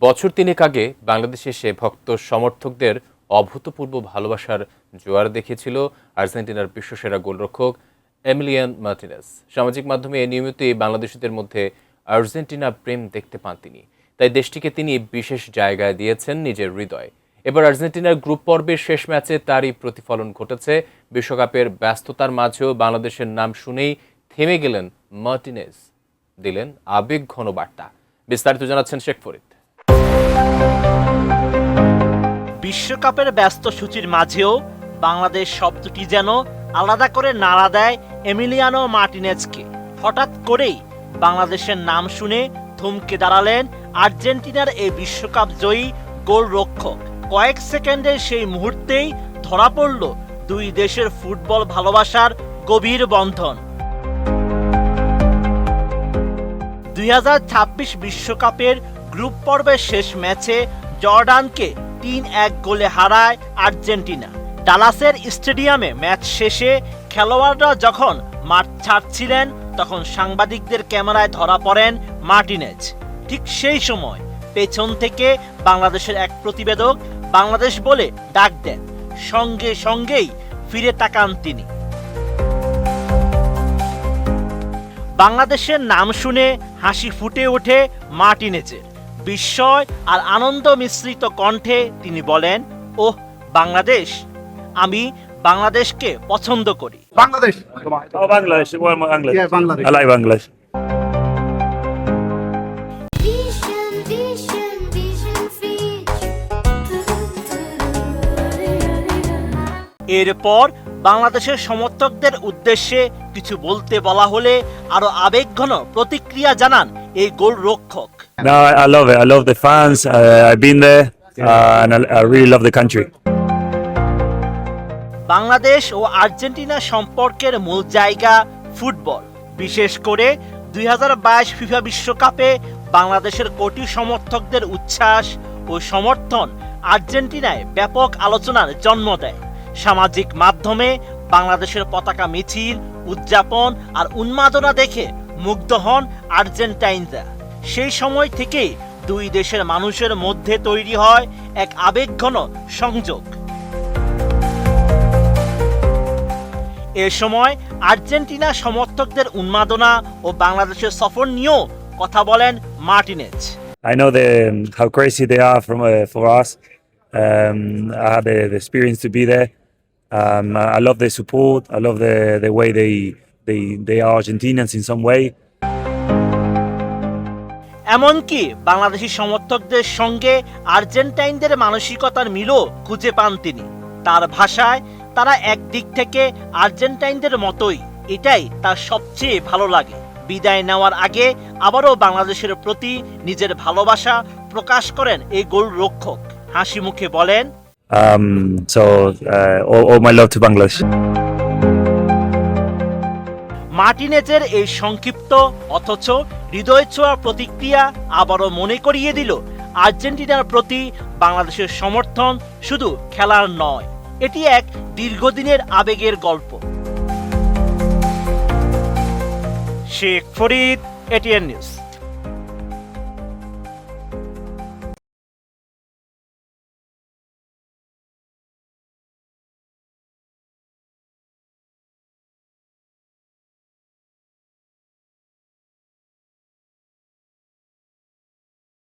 বছর তিনেক আগে বাংলাদেশে এসে ভক্ত সমর্থকদের অভূতপূর্ব ভালোবাসার জোয়ার দেখিয়েছিল আর্জেন্টিনার বিশ্বসেরা গোলরক্ষক এমিলিয়ান মার্টিনেজ। সামাজিক মাধ্যমে নিয়মিতই বাংলাদেশিদের মধ্যে আর্জেন্টিনা প্রেম দেখতে পান তিনি, তাই দেশটিকে তিনি বিশেষ জায়গায় দিয়েছেন নিজের হৃদয়ে। এবার আর্জেন্টিনার গ্রুপ পর্বের শেষ ম্যাচে তারই প্রতিফলন ঘটেছে। বিশ্বকাপের ব্যস্ততার মাঝেও বাংলাদেশের নাম শুনেই থেমে গেলেন মার্টিনেজ, দিলেন আবেগঘন বার্তা। বিস্তারিত জানাচ্ছেন শেখ ফরিদ। বিশ্বকাপের ব্যস্ত সূচির মাঝেও বাংলাদেশ শব্দটি যেন আলাদা করে নাড়া দেয় এমিলিয়ানো মার্টিনেজকে। হঠাৎ করেই বাংলাদেশের নাম শুনে থমকে দাঁড়ালেন আর্জেন্টিনার এই বিশ্বকাপ জয়ী গোলরক্ষক। কয়েক সেকেন্ডের সেই মুহূর্তেই ধরা পড়ল দুই দেশের ফুটবল ভালোবাসার গভীর বন্ধন। 2026 বিশ্বকাপের গ্রুপ পর্বের শেষ ম্যাচে জর্ডানকে 3-1 গোলে হারায় আর্জেন্টিনা। ডালাসের স্টেডিয়ামে ম্যাচ শেষে খেলোয়াড়রা যখন মাঠ ছাড়ছিলেন তখন সাংবাদিকদের ক্যামেরায় ধরা পড়েন মার্টিনেজ। ঠিক সেই সময় পেছন থেকে বাংলাদেশের এক প্রতিবেদক বাংলাদেশ বলে ডাক দেন, সঙ্গে সঙ্গেই ফিরে তাকান তিনি। বাংলাদেশের নাম শুনে হাসি ফুটে ওঠে মার্টিনেজের। বিস্ময় আর আনন্দ মিশ্রিত কণ্ঠে তিনি বলেন, ওহ বাংলাদেশ, আমি বাংলাদেশকে পছন্দ করি। Bangladesh Bangladesh. Well, Bangladesh. Yeah, Bangladesh. I like Bangladesh. এরপর বাংলাদেশের সমর্থকদের উদ্দেশ্যে কিছু বলতে বলা হলে আরো আবেগঘন প্রতিক্রিয়া জানান এই গোলরক্ষক। No, I love it. I love the fans. I've been there, and I really love the country. Bangladesh ও আর্জেন্টিনা সম্পর্কের মূল জায়গা ফুটবল। বিশেষ করে 2022 ফিফা বিশ্বকাপে বাংলাদেশের কোটি সমর্থকদের উচ্ছ্বাস ও সমর্থন আর্জেন্টিনায় ব্যাপক আলোচনার জন্ম দেয়। সামাজিক মাধ্যমে বাংলাদেশের পতাকা মিছিল, উদযাপন আর উন্মাদনা দেখে মুগ্ধ হন আর্জেন্টাইনরা। সেই সময় থেকেই দুই দেশের মানুষের মধ্যে তৈরি হয় এক আবেগঘন সংযোগ। এ সময় আর্জেন্টিনা সমর্থকদের উন্মাদনা ও বাংলাদেশের সফর নিয়েও কথা বলেন Martinez. I know how crazy they are for us. I had the experience to be there. I love their support. I love the way they are Argentinians in some way. এমনকি বাংলাদেশি সমর্থকদের সঙ্গে আর্জেন্টাইনদের মানসিকতার মিলও খুঁজে পান তিনি। তার ভাষায় তারা একদিক থেকে আর্জেন্টাইনদের মতোই, এটাই তার সবচেয়ে ভালো লাগে। বিদায় নেওয়ার আগে আবারও বাংলাদেশের প্রতি নিজের ভালোবাসা প্রকাশ করেন এই গোলরক্ষক। হাসি মুখে বলেন, all my love to Bangladesh. মার্টিনেজের এই সংক্ষিপ্ত অথচ হৃদয় ছোঁয়া প্রতিক্রিয়া আবারও মনে করিয়ে দিল আর্জেন্টিনার প্রতি বাংলাদেশের সমর্থন শুধু খেলার নয়, এটি এক দীর্ঘদিনের আবেগের গল্প। Sheikh Farid, ATN news.